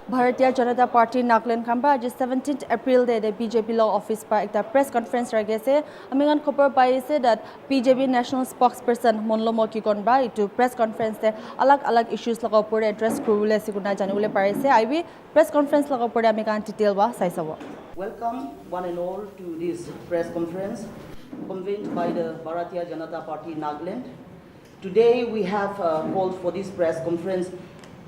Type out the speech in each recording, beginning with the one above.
Bharatiya Janata Party Nagaland Khamba just 17th April the BJP law office par ekta press conference ragese amingan khobor paise that BJP national spokesperson Mmhonlumo ki konba itu press conference te alag issues laga upor address kurule siguna janule parise ibi press conference laga upor amikan detail ba saisabo. Welcome one and all to this press conference convened by the Bharatiya Janata Party Nagaland. Today we have called for this press conference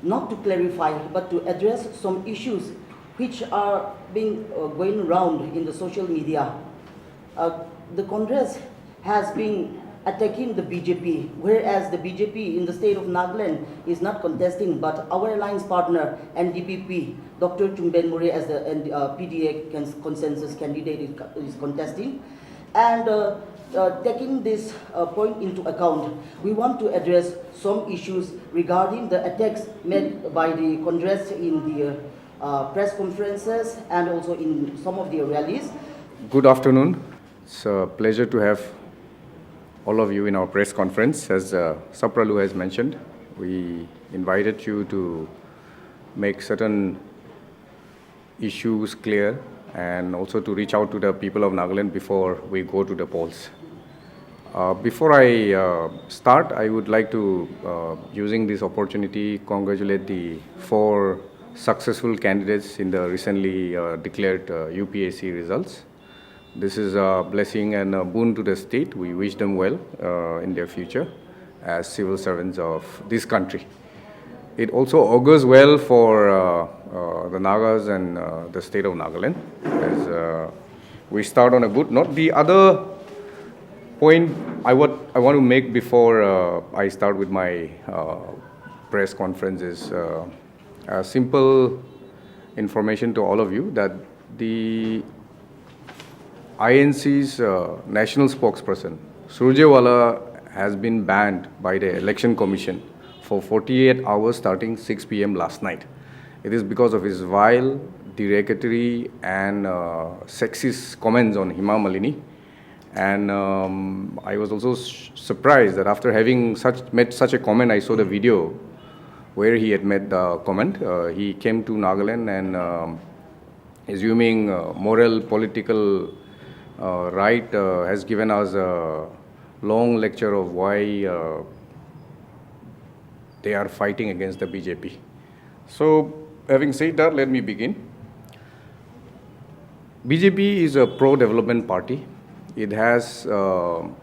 not to clarify but to address some issues which are being going around in the social media. The Congress has been attacking the BJP, whereas the BJP in the state of Nagaland is not contesting, but our alliance partner NDPP, Dr. Chumben Murray as the PDA consensus candidate is contesting. And taking this point into account, we want to address some issues regarding the attacks made by the Congress in the press conferences and also in some of their rallies. Good afternoon. It's a pleasure to have all of you in our press conference. As Sapralu has mentioned, we invited you to make certain issues clear and also to reach out to the people of Nagaland before we go to the polls. Before I start, I would like to, using this opportunity, congratulate the 4 successful candidates in the recently declared UPSC results. This is a blessing and a boon to the state. We wish them well in their future as civil servants of this country. It also augurs well for the Nagas and the state of Nagaland as we start on a good note. The other point I want to make before I start with my press conference is a simple information to all of you that the INC's national spokesperson, Surjewala, has been banned by the Election Commission for 48 hours starting 6 p.m. last night. It is because of his vile, derogatory and sexist comments on Hema Malini. And I was also surprised that after having made such a comment, I saw the video where he had made the comment. He came to Nagaland and assuming moral, political right has given us a long lecture of why they are fighting against the BJP. So having said that, let me begin. BJP is a pro-development party. It has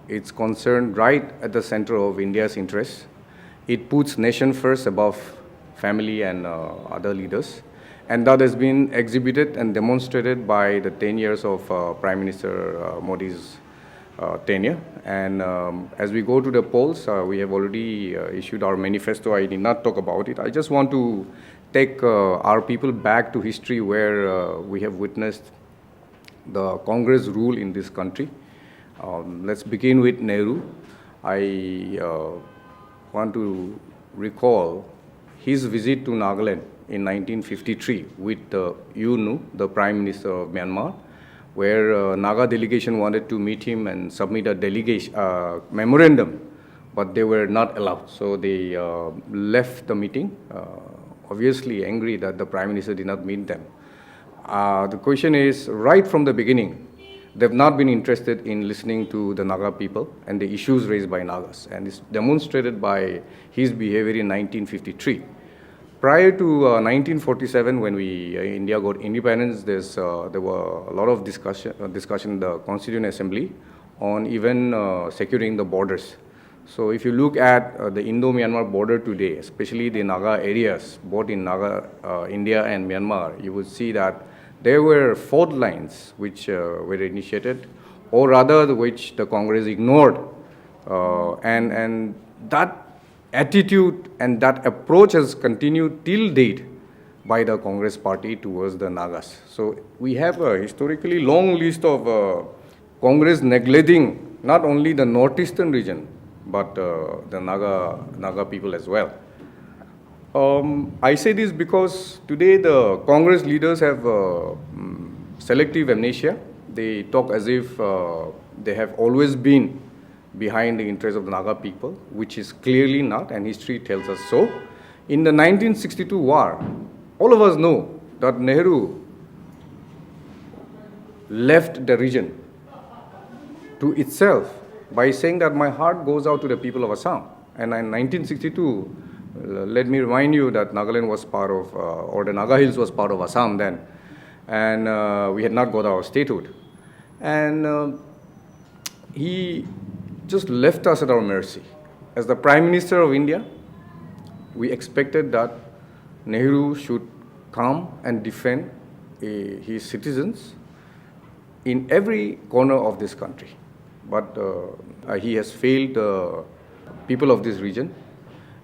its concern right at the center of India's interests. It puts nation first above family and other leaders. And that has been exhibited and demonstrated by the 10 years of Prime Minister Modi's tenure. And as we go to the polls, we have already issued our manifesto. I did not talk about it. I just want to take our people back to history where we have witnessed the Congress rule in this country. Let's begin with Nehru. I want to recall his visit to Nagaland in 1953 with U Nu, the Prime Minister of Myanmar, where Naga delegation wanted to meet him and submit a delegation memorandum, but they were not allowed. So they left the meeting, obviously angry that the Prime Minister did not meet them. The question is, right from the beginning, they've not been interested in listening to the Naga people and the issues raised by Nagas, and it's demonstrated by his behavior in 1953. Prior to 1947, when India got independence, there were a lot of discussion in the Constituent Assembly on even securing the borders. So if you look at the Indo-Myanmar border today, especially the Naga areas, both in Naga, India and Myanmar, you would see that there were fault lines which were initiated, or rather which the Congress ignored. And that attitude and that approach has continued till date by the Congress party towards the Nagas. So we have a historically long list of Congress neglecting not only the northeastern region, but the Naga people as well. I say this because today the Congress leaders have selective amnesia. They talk as if they have always been behind the interests of the Naga people, which is clearly not, and history tells us so. In the 1962 war, all of us know that Nehru left the region to itself by saying that my heart goes out to the people of Assam. And in 1962, let me remind you that Nagaland was part of, or the Naga Hills was part of Assam then, and we had not got our statehood. And he just left us at our mercy. As the Prime Minister of India, we expected that Nehru should come and defend his citizens in every corner of this country. But he has failed the people of this region.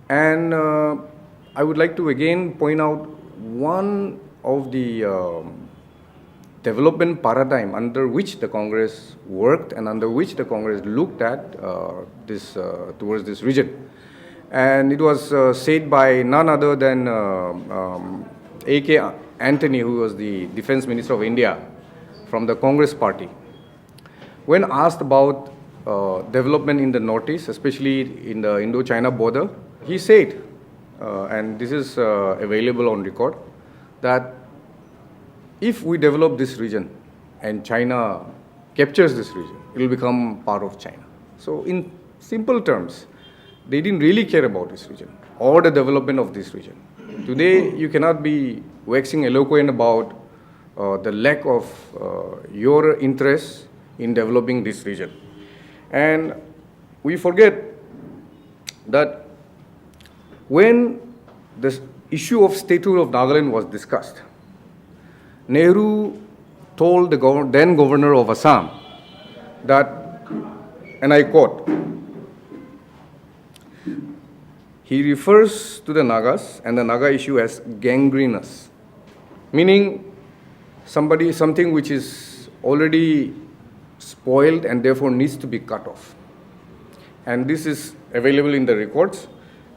And I would like to again point out one of the development paradigm under which the Congress worked and under which the Congress looked at towards this region. And it was said by none other than A.K. Antony, who was the Defense Minister of India from the Congress party. When asked about development in the Northeast, especially in the Indo-China border, he said, and this is available on record, that if we develop this region and China captures this region, it will become part of China. So in simple terms, they didn't really care about this region or the development of this region. Today, you cannot be waxing eloquent about the lack of your interest in developing this region. And we forget that when the issue of statehood of Nagaland was discussed, Nehru told the then governor of Assam that, and I quote, he refers to the Nagas and the Naga issue as gangrenous, meaning something which is already spoiled and therefore needs to be cut off. And this is available in the records.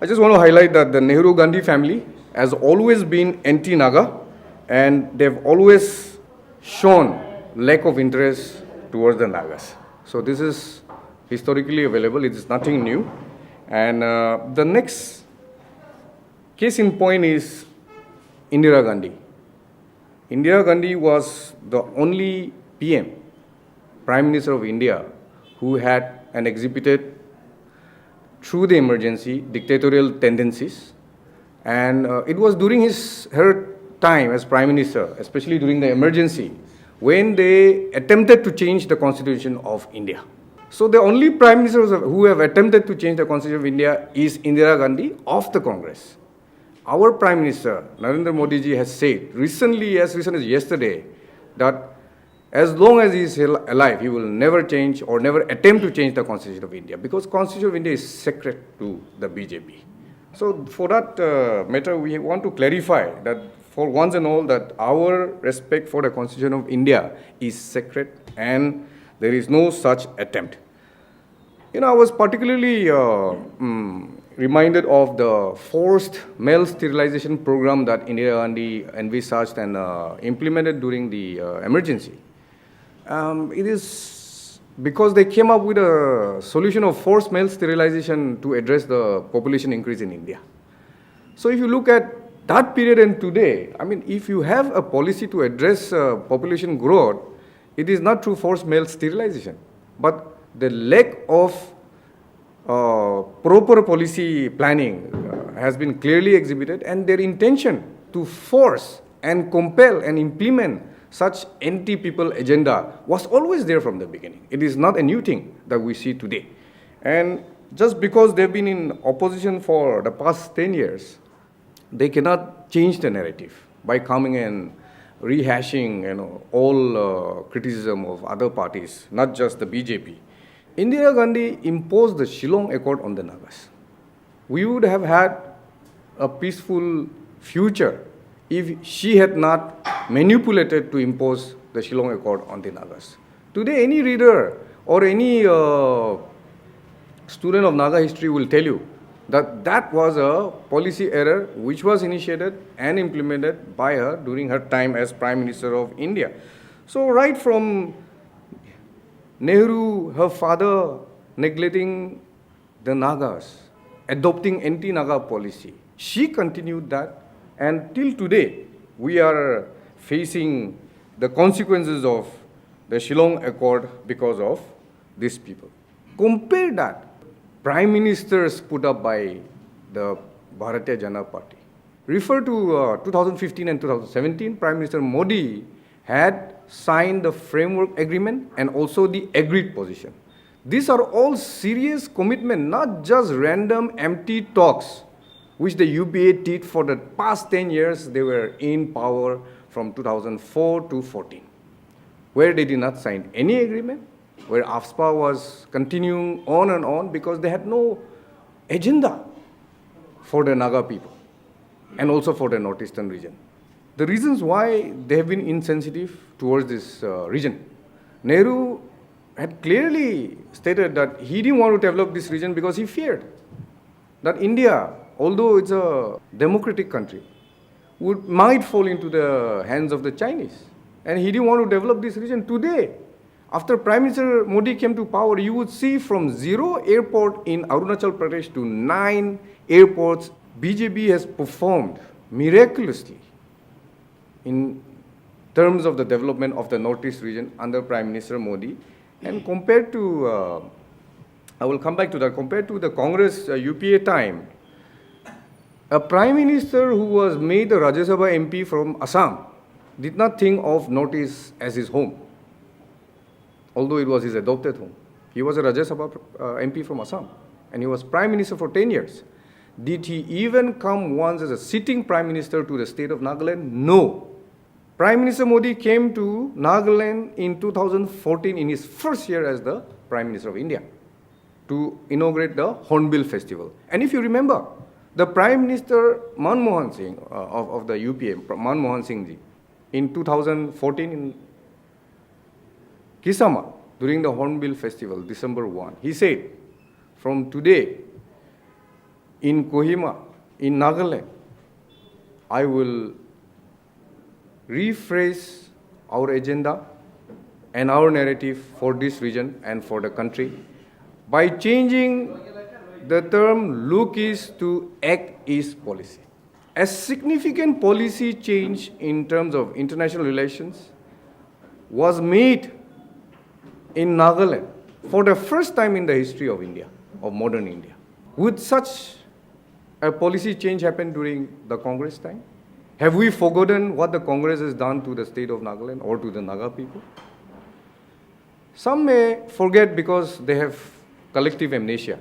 I just want to highlight that the Nehru-Gandhi family has always been anti-Naga, and they've always shown lack of interest towards the Nagas. So this is historically available. It is nothing new. And the next case in point is Indira Gandhi. Indira Gandhi was the only PM, Prime Minister of India, who had and exhibited through the emergency dictatorial tendencies. And it was during her time as Prime Minister, especially during the emergency, when they attempted to change the Constitution of India. So the only Prime Ministers who have attempted to change the Constitution of India is Indira Gandhi of the Congress. Our Prime Minister, Narendra Modi ji, has said recently, as recent as yesterday, that as long as he is alive, he will never change or never attempt to change the Constitution of India, because Constitution of India is sacred to the BJP. So for that matter, we want to clarify that for once and all that our respect for the Constitution of India is sacred and there is no such attempt. You know, I was particularly reminded of the forced male sterilization program that Indira Gandhi envisaged and implemented during the emergency. It is because they came up with a solution of forced male sterilization to address the population increase in India. So if you look at that period and today, I mean, if you have a policy to address population growth, it is not through forced male sterilization, but the lack of proper policy planning has been clearly exhibited, and their intention to force and compel and implement such anti-people agenda was always there from the beginning. It is not a new thing that we see today. And just because they've been in opposition for the past 10 years, they cannot change the narrative by coming and rehashing, all criticism of other parties, not just the BJP. Indira Gandhi imposed the Shillong Accord on the Nagas. We would have had a peaceful future if she had not manipulated to impose the Shillong Accord on the Nagas. Today, any reader or any student of Naga history will tell you that that was a policy error which was initiated and implemented by her during her time as Prime Minister of India. So right from Nehru, her father, neglecting the Nagas, adopting anti-Naga policy, she continued that, and till today, We are facing the consequences of the Shillong Accord because of these people. Compare that. Prime ministers put up by the Bharatiya Janata Party. Refer to 2015 and 2017, Prime Minister Modi had signed the framework agreement and also the agreed position. These are all serious commitment, not just random empty talks, which the UPA did for the past 10 years. They were in power from 2004 to 14, where they did not sign any agreement, where AFSPA was continuing on and on because they had no agenda for the Naga people and also for the northeastern region. The reasons why they have been insensitive towards this region. Nehru had clearly stated that he didn't want to develop this region because he feared that India, although it's a democratic country, might fall into the hands of the Chinese. And he didn't want to develop this region. Today, after Prime Minister Modi came to power, you would see from 0 airport in Arunachal Pradesh to 9 airports, BJP has performed miraculously in terms of the development of the Northeast region under Prime Minister Modi. And compared to, I will come back to that, compared to the Congress UPA time, a Prime Minister who was made a Rajya Sabha MP from Assam did not think of Northeast as his home, although it was his adopted home. He was a Rajya Sabha MP from Assam, and he was Prime Minister for 10 years. Did he even come once as a sitting Prime Minister to the state of Nagaland? No. Prime Minister Modi came to Nagaland in 2014 in his first year as the Prime Minister of India to inaugurate the Hornbill Festival. And if you remember, the Prime Minister Manmohan Singh of the UPA, Manmohan Singh ji, in 2014 in Kisama, during the Hornbill Festival, December 1, he said, from today, in Kohima, in Nagaland, I will rephrase our agenda and our narrative for this region and for the country by changing the term look east to act east policy. A significant policy change in terms of international relations was made in Nagaland for the first time in the history of India, of modern India. Would such a policy change happen during the Congress time? Have we forgotten what the Congress has done to the state of Nagaland or to the Naga people? Some may forget because they have collective amnesia.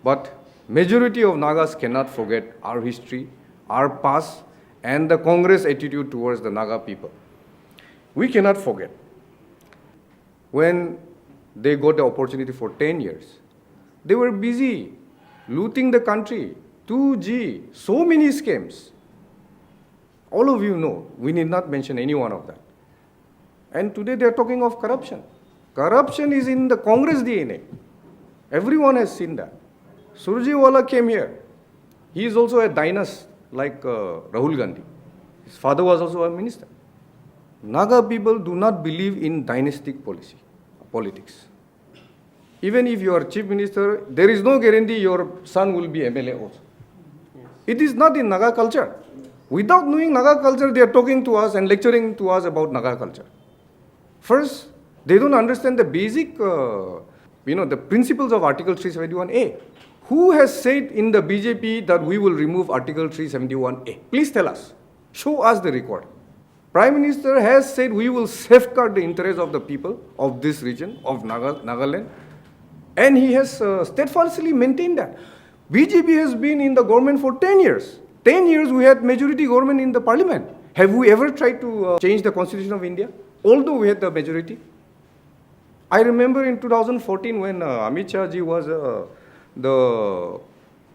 But majority of Nagas cannot forget our history, our past, and the Congress attitude towards the Naga people. We cannot forget. When they got the opportunity for 10 years, they were busy looting the country, 2G, so many scams. All of you know, we need not mention any one of that. And today they are talking of corruption. Corruption is in the Congress DNA. Everyone has seen that. Surjewala came here. He is also a dynast like Rahul Gandhi. His father was also a minister. Naga people do not believe in dynastic politics. Even if you are chief minister, there is no guarantee your son will be MLA also. It is not in Naga culture. Without knowing Naga culture, they are talking to us and lecturing to us about Naga culture. First, they don't understand the basic, the principles of Article 371A. Who has said in the BJP that we will remove Article 371A? Please tell us. Show us the record. Prime Minister has said we will safeguard the interests of the people of this region, of Nagaland. And he has steadfastly maintained that. BJP has been in the government for 10 years. 10 years we had majority government in the parliament. Have we ever tried to change the constitution of India? Although we had the majority. I remember in 2014 when Amit Shah ji was the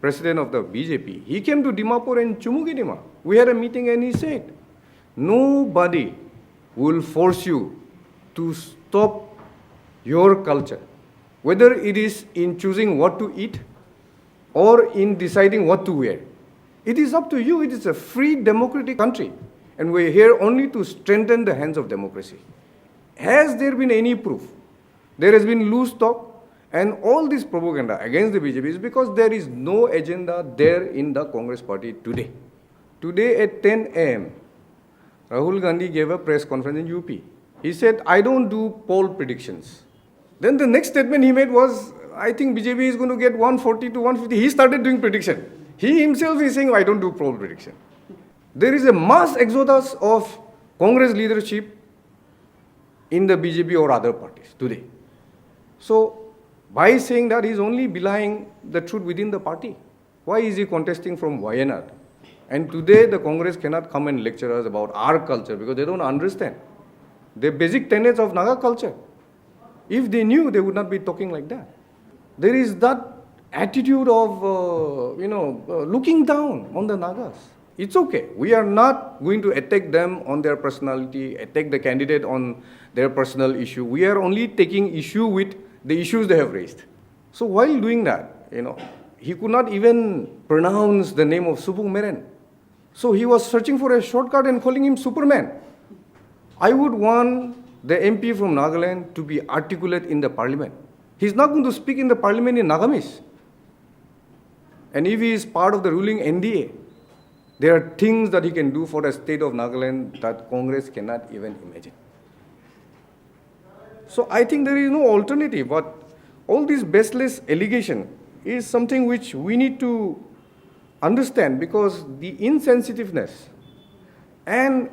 president of the BJP. He came to Dimapur and Chumugidima. We had a meeting and he said, nobody will force you to stop your culture. Whether it is in choosing what to eat or in deciding what to wear. It is up to you. It is a free democratic country. And we are here only to strengthen the hands of democracy. Has there been any proof? There has been loose talk and all this propaganda against the BJP is because there is no agenda there in the Congress party today. Today at 10 a.m., Rahul Gandhi gave a press conference in UP. He said, I don't do poll predictions. Then the next statement he made was, I think BJP is going to get 140 to 150. He started doing prediction. He himself is saying, I don't do poll prediction. There is a mass exodus of Congress leadership in the BJP or other parties today. So, by saying that, he is only belying the truth within the party. Why is he contesting from Wayanad? And today, the Congress cannot come and lecture us about our culture because they don't understand the basic tenets of Naga culture. If they knew, they would not be talking like that. There is that attitude of, looking down on the Nagas. It's okay. We are not going to attack them on their personality, attack the candidate on their personal issue. We are only taking issue with the issues they have raised. So while doing that, he could not even pronounce the name of Subung Meren. So he was searching for a shortcut and calling him Superman. I would want the MP from Nagaland to be articulate in the parliament. He's not going to speak in the parliament in Nagamis. And if he is part of the ruling NDA, there are things that he can do for the state of Nagaland that Congress cannot even imagine. So I think there is no alternative, but all this baseless allegation is something which we need to understand because the insensitiveness and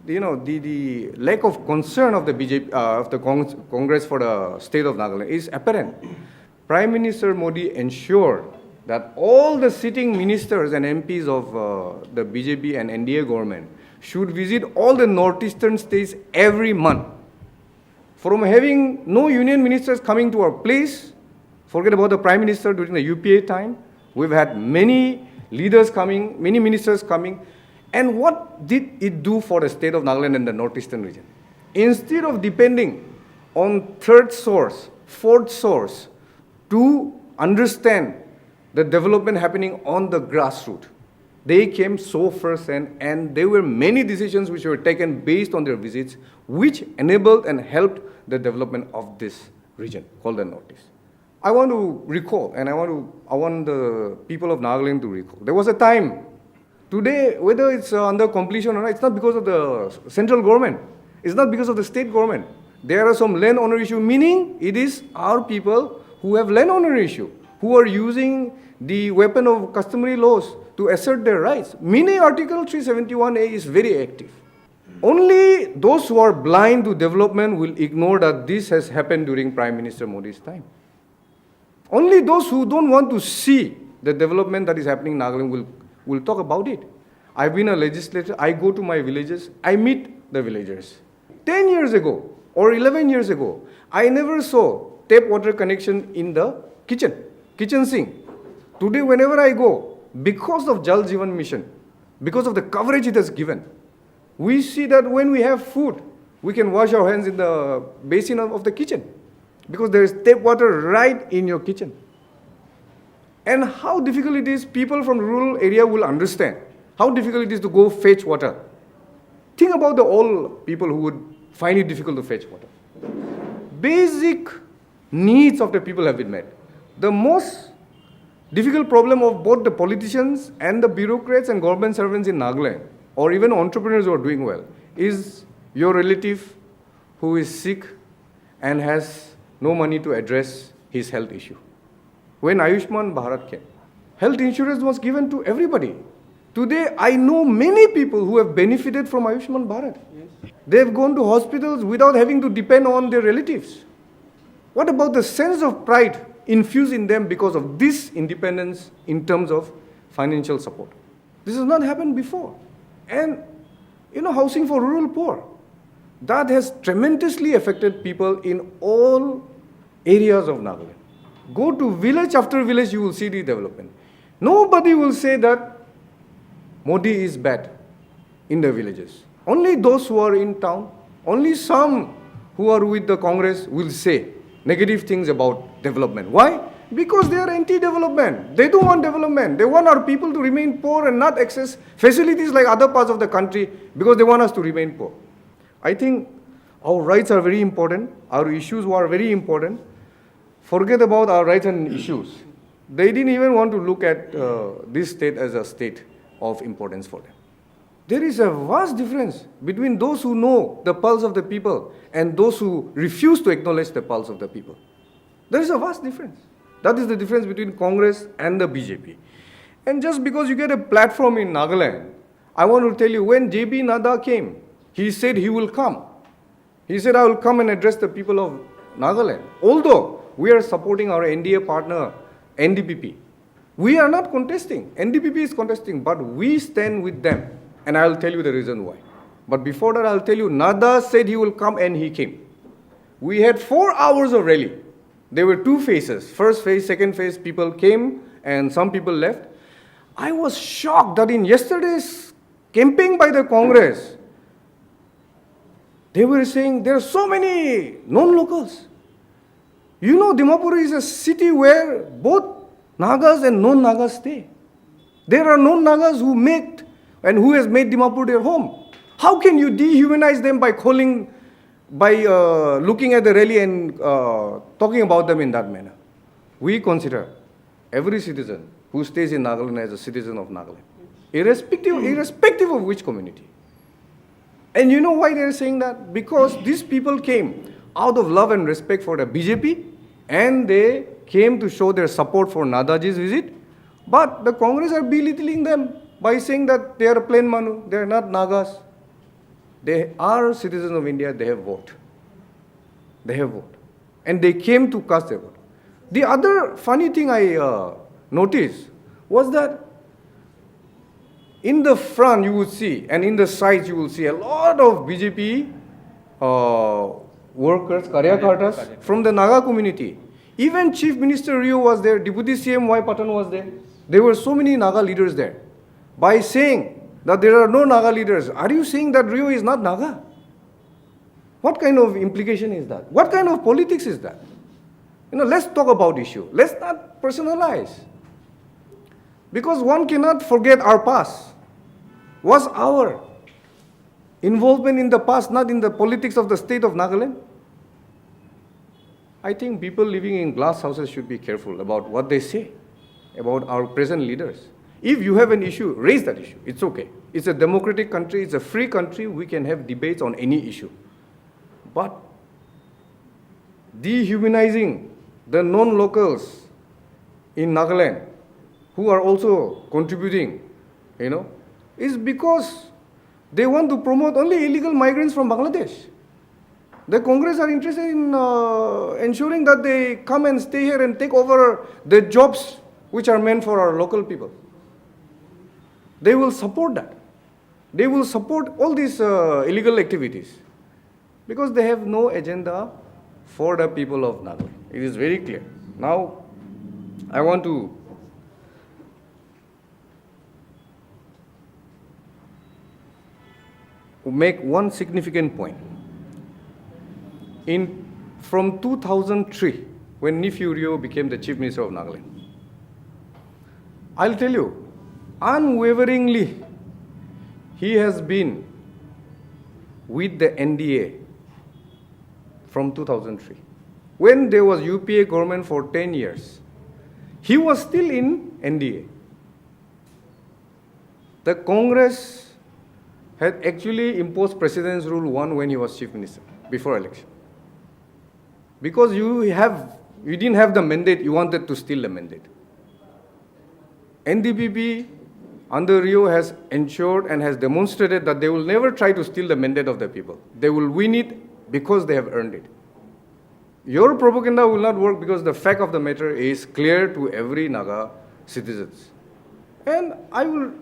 the lack of concern of the BJP of the Congress for the state of Nagaland is apparent. Prime Minister Modi ensured that all the sitting ministers and MPs of the BJP and NDA government should visit all the northeastern states every month. From having no union ministers coming to our place, forget about the Prime Minister during the UPA time, we've had many leaders coming, many ministers coming. And what did it do for the state of Nagaland and the northeastern region? Instead of depending on third source, fourth source to understand the development happening on the grassroots, they came so firsthand and there were many decisions which were taken based on their visits which enabled and helped the development of this region called the Northeast. I want to recall and I want the people of Nagaland to recall. There was a time. Today, whether it's under completion or not, it's not because of the central government. It's not because of the state government. There are some land owner issue, meaning it is our people who have land owner issue, who are using the weapon of customary laws to assert their rights. Meaning Article 371A is very active. Only those who are blind to development will ignore that this has happened during Prime Minister Modi's time. Only those who don't want to see the development that is happening in Nagaland will talk about it. I've been a legislator, I go to my villages, I meet the villagers. 10 years ago or 11 years ago, I never saw tap water connection in the kitchen sink. Today, whenever I go, because of Jal Jeevan Mission, because of the coverage it has given, we see that when we have food, we can wash our hands in the basin of the kitchen because there is tap water right in your kitchen. And how difficult it is, people from rural area will understand how difficult it is to go fetch water. Think about the old people who would find it difficult to fetch water. Basic needs of the people have been met. The most difficult problem of both the politicians and the bureaucrats and government servants in Nagaland, or even entrepreneurs who are doing well, is your relative who is sick and has no money to address his health issue. When Ayushman Bharat came, health insurance was given to everybody. Today, I know many people who have benefited from Ayushman Bharat. Yes. They have gone to hospitals without having to depend on their relatives. What about the sense of pride infused in them because of this independence in terms of financial support? This has not happened before. And, housing for rural poor, that has tremendously affected people in all areas of Nagaland. Go to village after village, you will see the development. Nobody will say that Modi is bad in the villages. Only those who are in town, only some who are with the Congress will say negative things about development. Why? Because they are anti-development. They don't want development. They want our people to remain poor and not access facilities like other parts of the country because they want us to remain poor. I think our rights are very important. Our issues are very important. Forget about our rights and issues. They didn't even want to look at this state as a state of importance for them. There is a vast difference between those who know the pulse of the people and those who refuse to acknowledge the pulse of the people. There is a vast difference. That is the difference between Congress and the BJP. And just because you get a platform in Nagaland, I want to tell you, when JB Nada came, he said he will come. He said, I will come and address the people of Nagaland. Although we are supporting our NDA partner, NDPP, we are not contesting. NDPP is contesting, but we stand with them. And I will tell you the reason why. But before that, I will tell you, Nada said he will come and he came. We had 4 hours of rally. There were 2 phases. First phase, second phase, people came and some people left. I was shocked that in yesterday's camping by the Congress, they were saying there are so many non-locals. You know, Dimapur is a city where both Nagas and non-Nagas stay. There are non-Nagas who make and who has made Dimapur their home. How can you dehumanize them by looking at the rally and talking about them in that manner? We consider every citizen who stays in Nagaland as a citizen of Nagaland, irrespective of which community. And you know why they are saying that? Because these people came out of love and respect for the BJP, and they came to show their support for Nadaji's visit. But the Congress are belittling them by saying that they are plain Manu, they are not Nagas. They are citizens of India, they have vote. They have vote. And they came to cast their vote. The other funny thing I noticed was that in the front you would see, and in the sides you will see a lot of BJP workers, karyakartas from the Naga community. Even Chief Minister Rio was there, Deputy CM Y Patan was there. There were so many Naga leaders there. By saying that there are no Naga leaders, are you saying that Rio is not Naga? What kind of implication is that? What kind of politics is that? You know, let's talk about issue. Let's not personalize. Because one cannot forget our past. Was our involvement in the past not in the politics of the state of Nagaland? I think people living in glass houses should be careful about what they say about our present leaders. If you have an issue, raise that issue. It's okay. It's a democratic country. It's a free country. We can have debates on any issue. But dehumanizing the non-locals in Nagaland who are also contributing, is because they want to promote only illegal migrants from Bangladesh. The Congress are interested in ensuring that they come and stay here and take over the jobs which are meant for our local people. They will support that. They will support all these illegal activities because they have no agenda for the people of Nagaland. It is very clear. Now, I want to make one significant point. From 2003, when Nephew Rio became the Chief Minister of Nagaland, I'll tell you, unwaveringly, he has been with the NDA from 2003. When there was UPA government for 10 years, he was still in NDA. The Congress had actually imposed President's Rule 1 when he was Chief Minister, before election. Because you didn't have the mandate, you wanted to steal the mandate. NDPP under Rio has ensured and has demonstrated that they will never try to steal the mandate of the people. They will win it because they have earned it. Your propaganda will not work because the fact of the matter is clear to every Naga citizens. And I will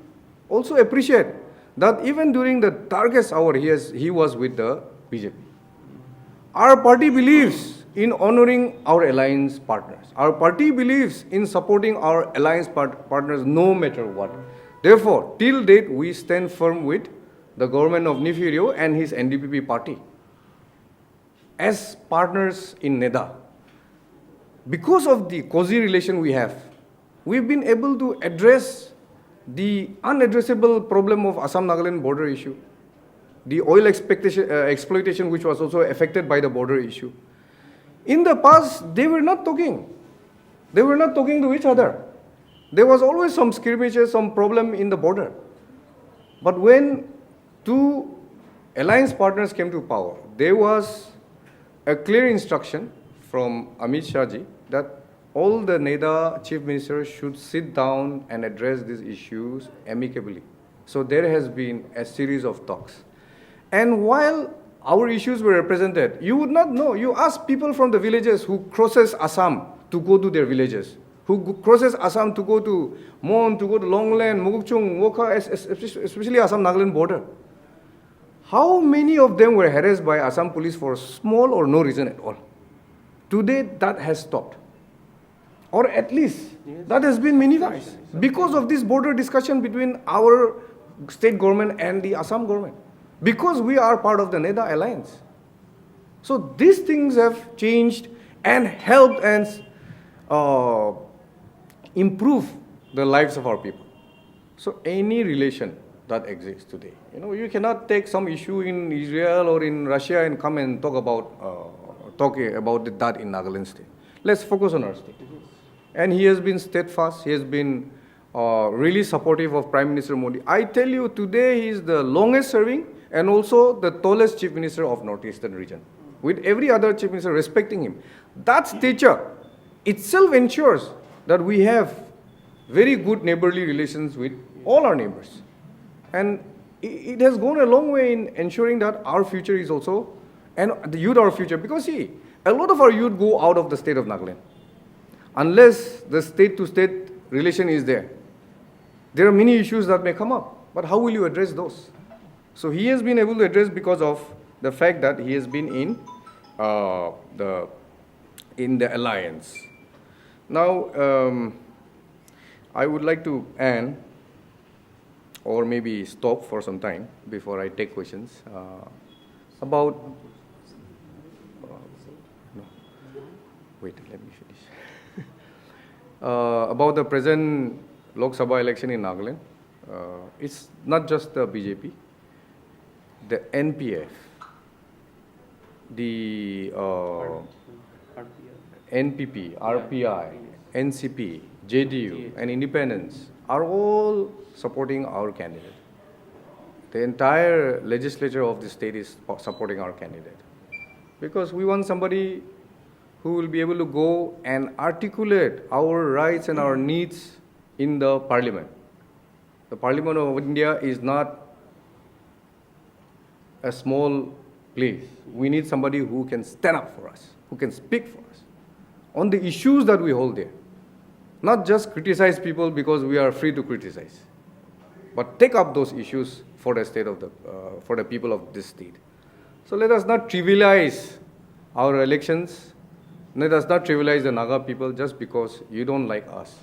also appreciate that even during the darkest hour, he was with the BJP. Our party believes in honoring our alliance partners. Our party believes in supporting our alliance partners no matter what. Therefore, till date, we stand firm with the government of Nephew Rio and his NDPP party as partners in NEDA. Because of the cozy relation we have, we've been able to address the unaddressable problem of Assam-Nagaland border issue, the oil exploitation which was also affected by the border issue. In the past, they were not talking. They were not talking to each other. There was always some skirmishes, some problem in the border. But when two alliance partners came to power, there was a clear instruction from Amit Shah ji that all the NEDA chief ministers should sit down and address these issues amicably. So there has been a series of talks. And while our issues were represented, you would not know. You ask people from the villages who crosses Assam to go to their villages, who crosses Assam to go to Mon, to go to Longland, Mugukchung, Wokha, especially Assam-Nagaland border. How many of them were harassed by Assam police for small or no reason at all? Today, that has stopped. Or at least, that has been minimized because of this border discussion between our state government and the Assam government. Because we are part of the NEDA alliance. So these things have changed and helped and improve the lives of our people. So any relation that exists today, you cannot take some issue in Israel or in Russia and come and talk about that in Nagaland state. Let's focus on our state. And he has been steadfast. He has been really supportive of Prime Minister Modi. I tell you, today he is the longest serving and also the tallest chief minister of Northeastern region, with every other chief minister respecting him. That stature itself ensures that we have very good neighborly relations with all our neighbors. And it has gone a long way in ensuring that our future is also, and the youth our future. Because see, a lot of our youth go out of the state of Nagaland. Unless the state-to-state relation is there, there are many issues that may come up. But how will you address those? So he has been able to address because of the fact that he has been in the alliance. Now, I would like to end, or maybe stop for some time before I take questions, about... no. Wait, let me finish. About the present Lok Sabha election in Nagaland. It's not just the BJP, the NPF, the NPP, RPI, NCP, JDU, and independents are all supporting our candidate. The entire legislature of the state is supporting our candidate. Because we want somebody who will be able to go and articulate our rights and our needs in the parliament. The Parliament of India is not a small place. We need somebody who can stand up for us, who can speak for us on the issues that we hold there. Not just criticize people because we are free to criticize, but take up those issues for the state of for the people of this state. So let us not trivialize our elections. Let us not trivialize the Naga people just because you don't like us.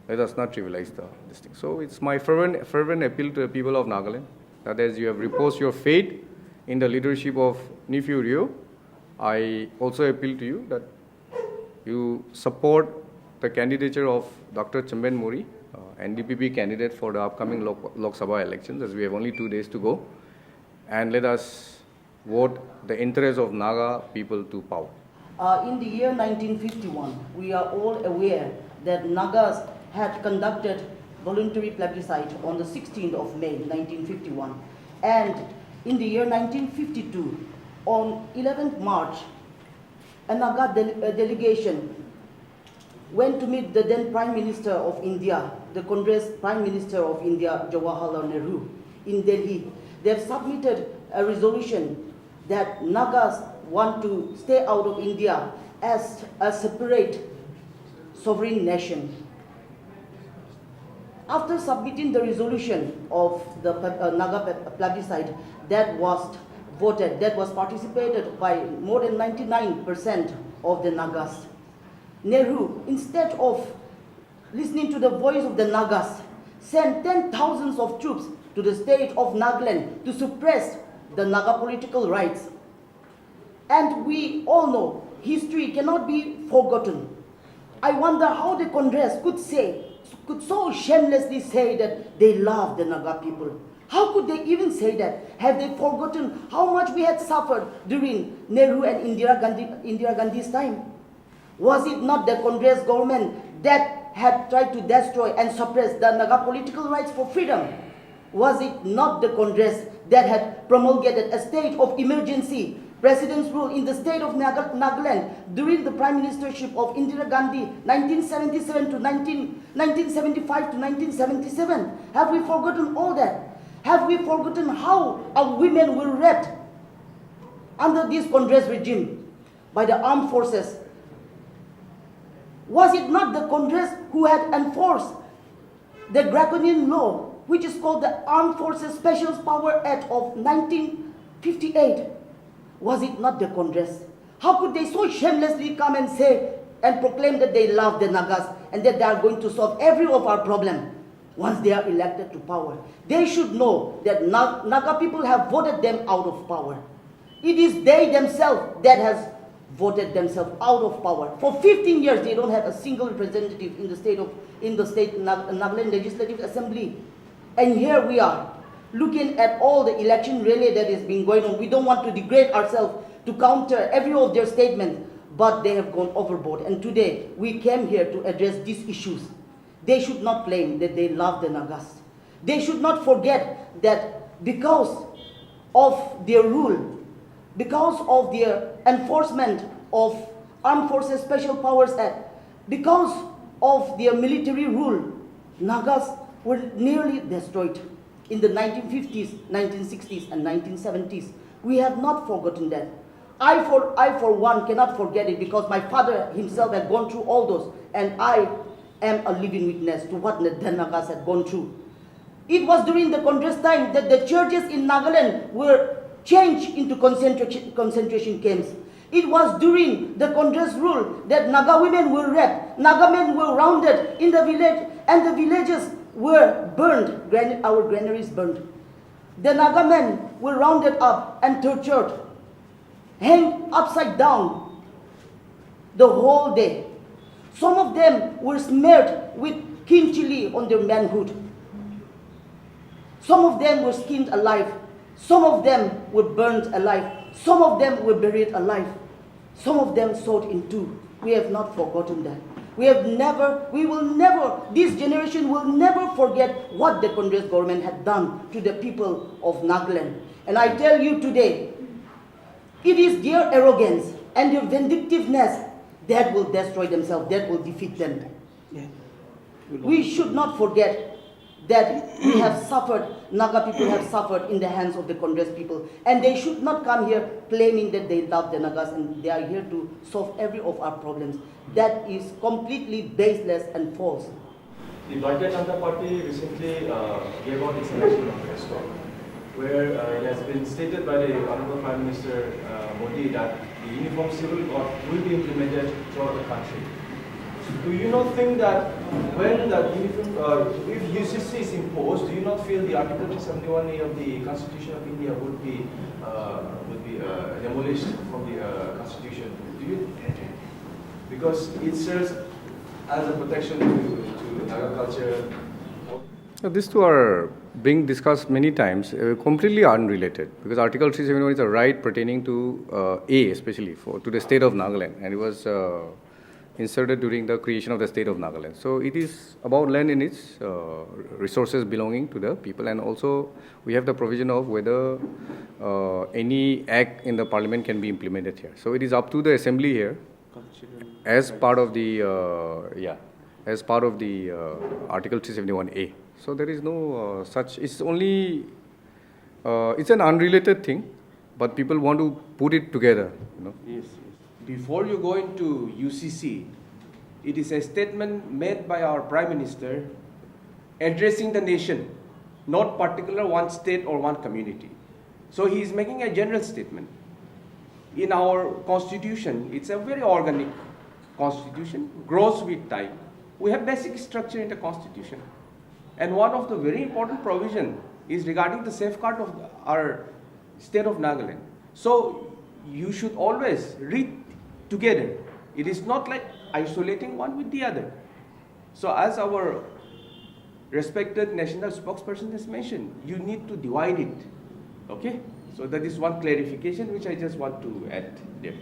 Let us not trivialize this thing. So it's my fervent appeal to the people of Nagaland that as you have reposed your faith in the leadership of Nephew Rio, I also appeal to you that you support the candidature of Dr. Chamben Mori, NDPP candidate for the upcoming Lok Sabha elections, as we have only 2 days to go. And let us vote the interest of Naga people to power. In the year 1951, we are all aware that Nagas had conducted voluntary plebiscite on the 16th of May 1951. And in the year 1952, on 11th March, a Naga delegation went to meet the then Prime Minister of India, the Congress Prime Minister of India, Jawaharlal Nehru, in Delhi. They have submitted a resolution that Nagas want to stay out of India as a separate sovereign nation. After submitting the resolution of the Naga plebiscite, that was voted, that was participated by more than 99% of the Nagas, Nehru, instead of listening to the voice of the Nagas, sent 10,000s of troops to the state of Nagaland to suppress the Naga political rights. And we all know history cannot be forgotten. I wonder how the Congress could so shamelessly say that they love the Naga people. How could they even say that? Have they forgotten how much we had suffered during Nehru and Indira Gandhi's time? Was it not the Congress government that had tried to destroy and suppress the Naga political rights for freedom? Was it not the Congress that had promulgated a state of emergency, President's rule in the state of Nagaland during the Prime Ministership of Indira Gandhi, 1977 to 1975 to 1977. Have we forgotten all that? Have we forgotten how our women were raped under this Congress regime by the armed forces? Was it not the Congress who had enforced the draconian law, which is called the Armed Forces Special Power Act of 1958? Was it not the Congress? How could they so shamelessly come and say and proclaim that they love the Nagas and that they are going to solve every of our problem once they are elected to power? They should know that Naga people have voted them out of power. It is they themselves that has voted themselves out of power. For 15 years, they don't have a single representative in the state Nagaland Legislative Assembly. And here we are, looking at all the election relay that is being going on. We don't want to degrade ourselves to counter every of their statements, but they have gone overboard. And today, we came here to address these issues. They should not claim that they love the Nagas. They should not forget that because of their rule, because of their enforcement of Armed Forces Special Powers Act, because of their military rule, Nagas were nearly destroyed in the 1950s, 1960s, and 1970s. We have not forgotten that. I for one cannot forget it because my father himself had gone through all those, and I am a living witness to what the Nagas had gone through. It was during the Congress time that the churches in Nagaland were changed into concentration camps. It was during the Congress rule that Naga women were raped, Naga men were rounded in the village, and the villages were burned, our granaries burned. The Naga men were rounded up and tortured, hanged upside down the whole day. Some of them were smeared with king chili on their manhood. Some of them were skinned alive. Some of them were burned alive. Some of them were buried alive. Some of them sawed in two. We have not forgotten that. We will never, this generation will never forget what the Congress government had done to the people of Nagaland. And I tell you today, it is their arrogance and their vindictiveness that will destroy themselves, that will defeat them. Yeah. We should not forget that we have suffered, Naga people have suffered in the hands of the Congress people. And they should not come here claiming that they love the Nagas and they are here to solve every of our problems. That is completely baseless and false. The Bharatiya Janata Party recently gave out its election manifesto, where it has been stated by the Honorable Prime Minister Modi that the Uniform Civil Code will be implemented throughout the country. Do you not think that when the if UCC is imposed, do you not feel the Article 371A of the Constitution of India would be demolished from the Constitution? Do you? Because it serves as a protection to Naga culture. So these two are being discussed many times, completely unrelated. Because Article 371 is a right pertaining to A, especially to the state of Nagaland, and it was inserted during the creation of the state of Nagaland. So it is about land in its resources belonging to the people, and also we have the provision of whether any act in the parliament can be implemented here. So it is up to the assembly here, as part of the Article 371A. So there is no such. It's only it's an unrelated thing, but people want to put it together. You know. Yes. Before you go into UCC, it is a statement made by our Prime Minister addressing the nation, not particular one state or one community. So he is making a general statement. In our constitution, it's a very organic constitution, grows with time. We have basic structure in the constitution. And one of the very important provision is regarding the safeguard of our state of Nagaland. So you should always read together. It is not like isolating one with the other. So as our respected national spokesperson has mentioned, you need to divide it. Okay? So that is one clarification which I just want to add there.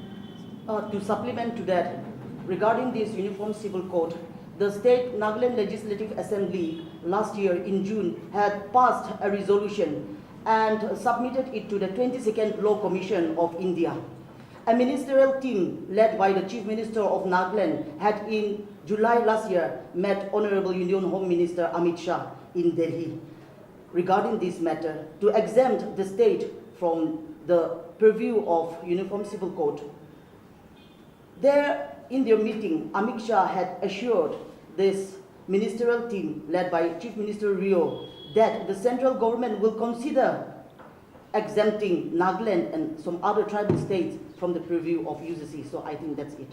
To supplement to that, regarding this Uniform Civil Code, the State Nagaland Legislative Assembly last year in June had passed a resolution and submitted it to the 22nd Law Commission of India. A ministerial team led by the Chief Minister of Nagaland had in July last year met Honorable Union Home Minister Amit Shah in Delhi regarding this matter to exempt the state from the purview of Uniform Civil Code. There, in their meeting, Amit Shah had assured this ministerial team led by Chief Minister Rio that the central government will consider exempting Nagaland and some other tribal states from the purview of UCC. So I think that's it.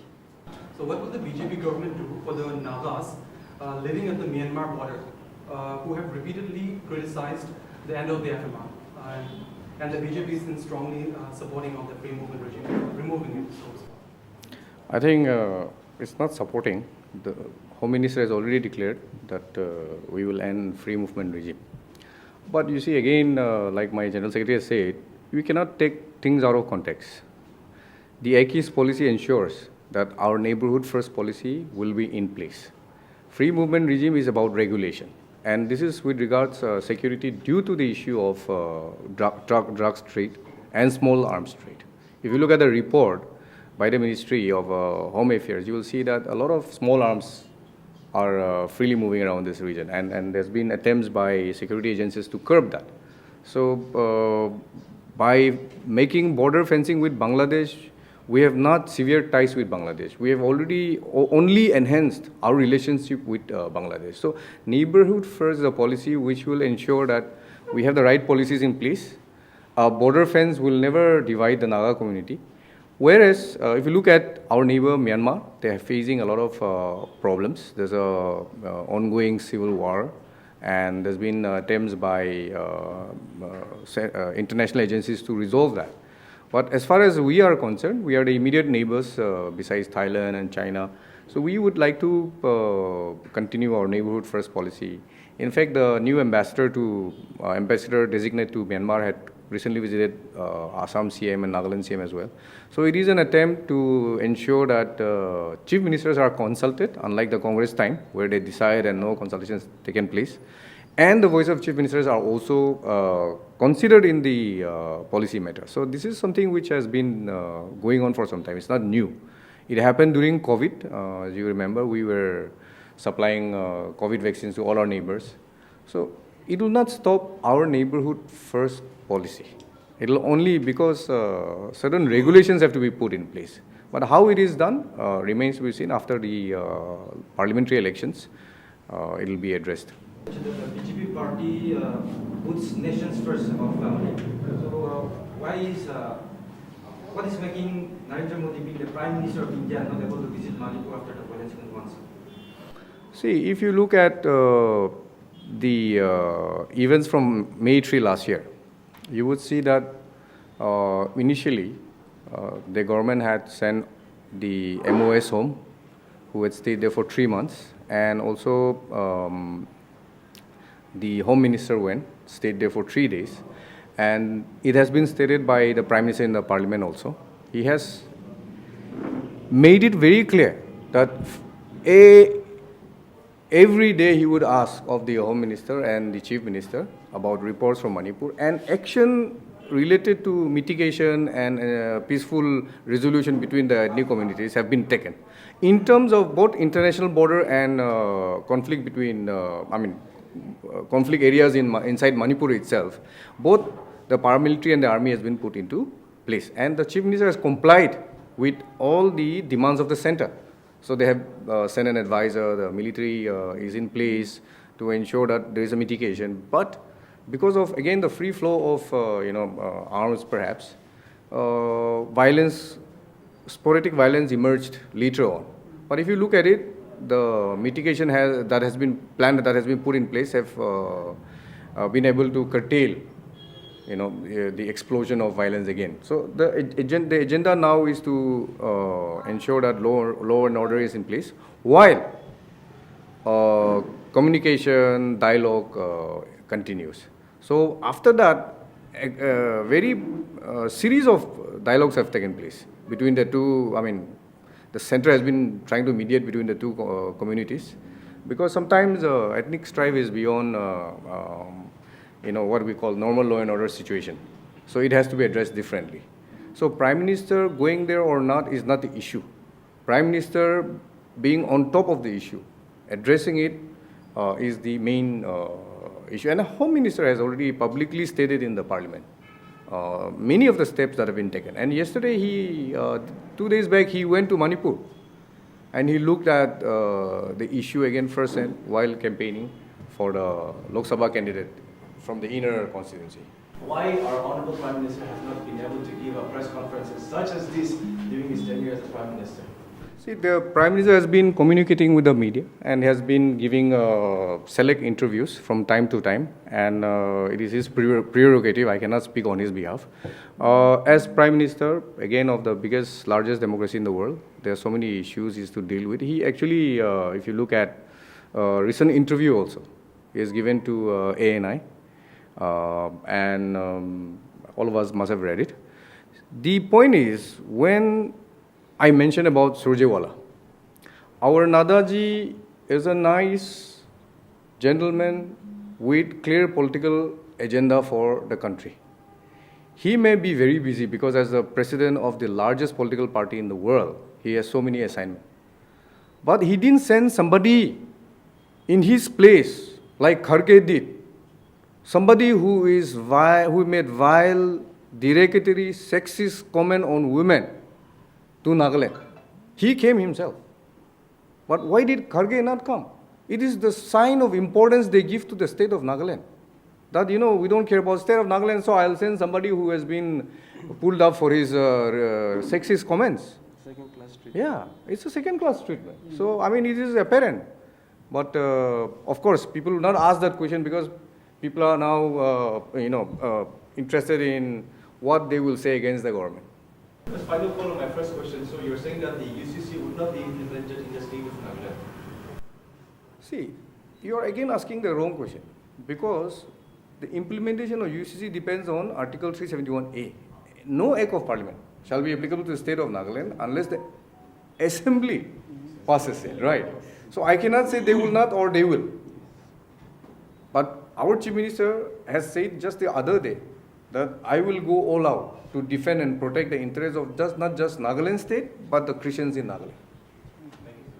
So what will the BJP government do for the Nagas living at the Myanmar border who have repeatedly criticized the end of the FMR? And the BJP is then strongly supporting of the free movement regime, removing it. I think it's not supporting. The Home Minister has already declared that we will end free movement regime. But you see, again, like my General Secretary has said, we cannot take things out of context. The ACIS policy ensures that our neighborhood first policy will be in place. Free movement regime is about regulation. And this is with regards security due to the issue of drugs trade and small arms trade. If you look at the report by the Ministry of Home Affairs, you will see that a lot of small arms are freely moving around this region, and there's been attempts by security agencies to curb that. So by making border fencing with Bangladesh, we have not severed ties with Bangladesh. We have already only enhanced our relationship with Bangladesh. So neighborhood first is a policy which will ensure that we have the right policies in place. Border fence will never divide the Naga community. Whereas, if you look at our neighbor Myanmar, they are facing a lot of problems. There's a ongoing civil war, and there's been attempts by international agencies to resolve that. But as far as we are concerned, we are the immediate neighbors besides Thailand and China. So we would like to continue our neighborhood first policy. In fact, the new ambassador designate to Myanmar had recently visited Assam CM and Nagaland CM as well. So it is an attempt to ensure that chief ministers are consulted, unlike the Congress time, where they decide and no consultations taken place. And the voice of chief ministers are also considered in the policy matter. So this is something which has been going on for some time. It's not new. It happened during COVID. As you remember, we were supplying COVID vaccines to all our neighbors. So it will not stop our neighborhood first policy. It will only because certain regulations have to be put in place. But how it is done remains to be seen after the parliamentary elections. It will be addressed. The BJP party puts nations first above family. So what is making Narendra Modi being the Prime Minister of India not able to visit Manipur after the violence once? See, if you look at the events from May 3 last year, you would see that initially the government had sent the MOS home, who had stayed there for 3 months, and also the Home Minister stayed there for 3 days, and it has been stated by the Prime Minister in the Parliament also. He has made it very clear that every day he would ask of the Home Minister and the Chief Minister about reports from Manipur, and action related to mitigation and peaceful resolution between the ethnic communities have been taken. In terms of both international border and conflict between, conflict areas inside Manipur itself, both the paramilitary and the army has been put into place. And the Chief Minister has complied with all the demands of the center. So they have sent an advisor, the military is in place to ensure that there is a mitigation. But because of, again, the free flow of arms perhaps, sporadic violence emerged later on. But if you look at it, the mitigation that has been planned, that has been put in place, have been able to curtail the explosion of violence again. So the agenda now is to ensure that law and order is in place, while communication, dialogue continues. So after that, a very series of dialogues have taken place between the two. The center has been trying to mediate between the two communities, because sometimes ethnic strife is beyond what we call normal law and order situation. So it has to be addressed differently. So Prime Minister going there or not is not the issue. Prime Minister being on top of the issue, addressing it is the main issue. And the Home Minister has already publicly stated in the Parliament many of the steps that have been taken. And yesterday, 2 days back, he went to Manipur and he looked at the issue again firsthand while campaigning for the Lok Sabha candidate from the inner constituency. Why our Honorable Prime Minister has not been able to give a press conferences such as this during his tenure as the Prime Minister? See, the Prime Minister has been communicating with the media and has been giving select interviews from time to time, and it is his prerogative. I cannot speak on his behalf. As Prime Minister, again, of the biggest, largest democracy in the world, there are so many issues he has to deal with. He actually, if you look at recent interview also, he has given to ANI, and all of us must have read it. The point is, when I mentioned about Surjewala, our Nadaji is a nice gentleman with clear political agenda for the country. He may be very busy because as the president of the largest political party in the world, he has so many assignments. But he didn't send somebody in his place like Kharge did. Somebody who made vile, derogatory, sexist comment on women to Nagaland. He came himself. But why did Kharge not come? It is the sign of importance they give to the state of Nagaland. That, we don't care about state of Nagaland, so I'll send somebody who has been pulled up for his sexist comments. Second-class treatment. Yeah, it's a second-class treatment. So, it is apparent. But, of course, people will not ask that question because people are now, interested in what they will say against the government. As final call on my first question, so you're saying that the UCC would not be implemented in the state of Naga? See, you are again asking the wrong question because the implementation of UCC depends on Article 371A. No Act of Parliament shall be applicable to the state of Nagaland unless the Assembly passes it, right? So I cannot say they will not or they will. But our Chief Minister has said just the other day that I will go all out to defend and protect the interests of not just Nagaland state, but the Christians in Nagaland.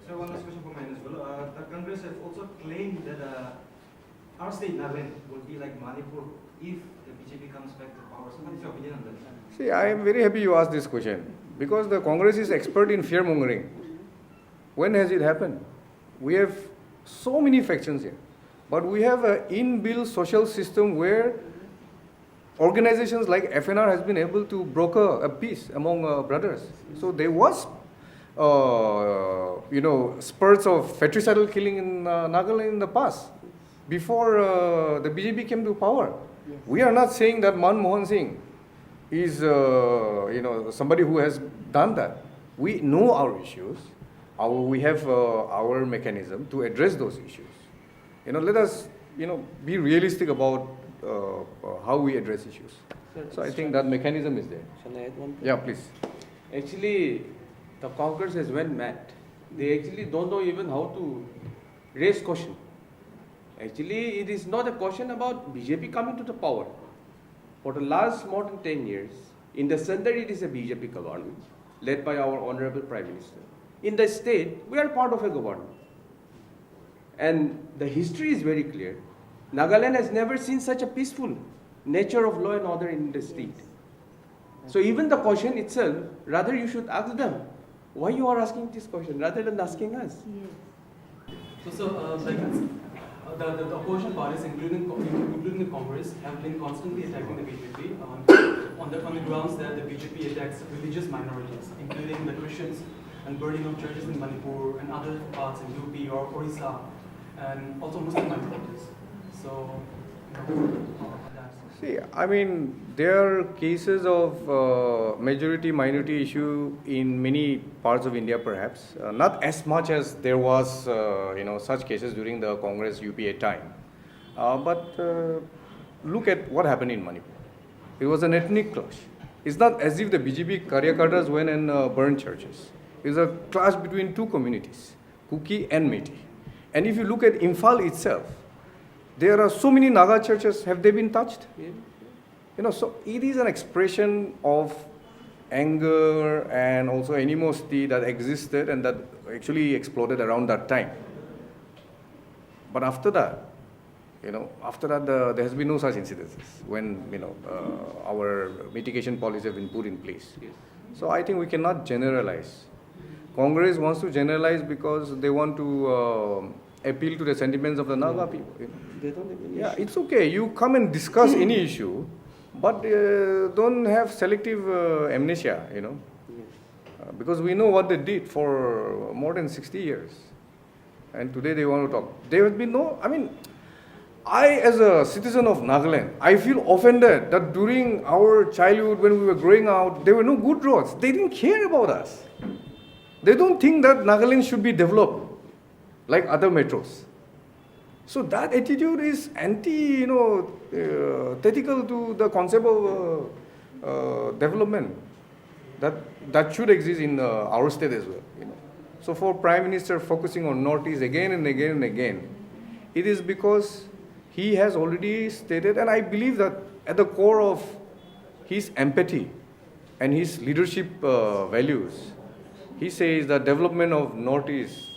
So one last question for mine as well. The Congress have also claimed that our state, Nagaland, will be like Manipur if the BJP comes back to power. So what is your opinion on that? See, I am very happy you asked this question because the Congress is expert in fear-mongering. When has it happened? We have so many factions here, but we have an inbuilt social system where organizations like FNR has been able to broker a peace among brothers. So there was, spurts of fratricidal killing in Nagaland in the past, before the BJP came to power. Yes. We are not saying that Manmohan Singh is, somebody who has done that. We know our issues. We have our mechanism to address those issues. Let us, be realistic about how we address issues. Sir, so I think that mechanism is there. Shall I add one thing? Yeah, please. Actually, the Congress has went mad. They actually don't know even how to raise question. Actually, it is not a question about BJP coming to the power. For the last more than 10 years, in the center it is a BJP government, led by our Honorable Prime Minister. In the state, we are part of a government. And the history is very clear. Nagaland has never seen such a peaceful nature of law and order in the state. So even the question itself, rather you should ask them, why you are asking this question rather than asking us. So, the opposition parties, including the Congress, have been constantly attacking the BJP on the grounds that the BJP attacks religious minorities, including the Christians, and burning of churches in Manipur and other parts in UP or Orissa, and also Muslim minorities. So, see, there are cases of majority-minority issue in many parts of India, perhaps. Not as much as there was, such cases during the Congress UPA time. But look at what happened in Manipur. It was an ethnic clash. It's not as if the BJP Karyakatas went and burned churches. It was a clash between two communities, Kuki and Meitei. And if you look at Imphal itself, There are so many Naga churches. Have they been touched? You know, so it is an expression of anger and also animosity that existed and that actually exploded around that time. But after that, there has been no such incidences when, our mitigation policies have been put in place. So I think we cannot generalize. Congress wants to generalize because they want to appeal to the sentiments of the Naga people. They don't have any Yeah, it's okay. You come and discuss any issue, but don't have selective amnesia, because we know what they did for more than 60 years. And today they want to talk. There has been I, as a citizen of Nagaland, I feel offended that during our childhood, when we were growing out, there were no good roads. They didn't care about us. They don't think that Nagaland should be developed like other metros. So that attitude is antithetical to the concept of development that should exist in our state as well. So for Prime Minister focusing on Northeast again and again and again, it is because he has already stated, and I believe that at the core of his empathy and his leadership values, he says that development of Northeast,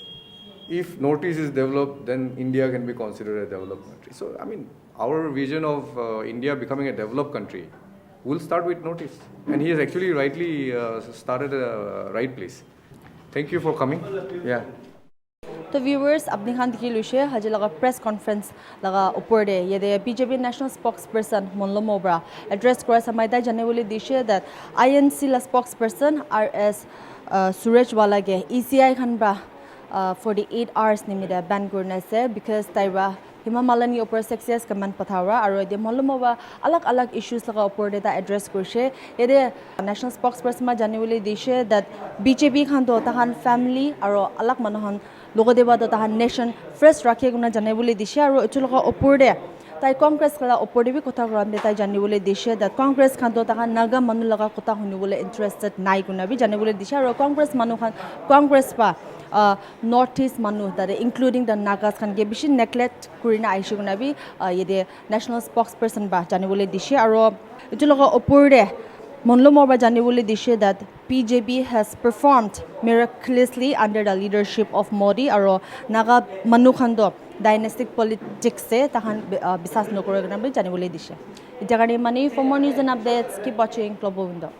if Northeast is developed, then India can be considered a developed country. So, our vision of India becoming a developed country will start with Northeast. And he has actually rightly started a right place. Thank you for coming. Yeah. तो viewers अपनी खान दिखी लुशे हजे लगा press conference लगा ऊपर दे ये दे BJP national spokesperson Mmhonlumo bra address करा समय दा जाने वाले दिशे that INC la spokesperson RS Suraj wala के ECI Khan bra 48 hours निमिदा ban करने से because ताइबा हिमालयनी ऊपर सक्सेस कमेंट पठावा और दे Mmhonlumo बा अलग अलग issues लगा ऊपर दे ता address करशे ये दे national spokesperson मा जाने वाले दिशे that BJP खान तो ताहान family और अलग मनोहन लोगों देवा तो ताहान nation first रखे गुना जाने वाले दिशे और इचुलगा ऊपर दे ताई कांग्रेस कला ऊपर दे भी कथा करम दे ताई जाने वाले दिशे that कांग्रेस खान तो ताहान नागा मनु लगा कथा होने वाले interested नाई गुना भी जाने वाले दिशे और कांग्रेस मनु खान कांग्रेस पा Northeast manu that including the Nagas can get bishi neglect kurina aishu guna bi ye de national spokesperson ba janibole dishe aro itu logo opor de Mmhonlumo ba janibole dishe that BJP has performed miraculously under the leadership of Modi aro Naga manu khan do dynastic politics se tahan bisas nokore guna bi janibole dishe ita gani mani for more news and updates keep watching Global Window.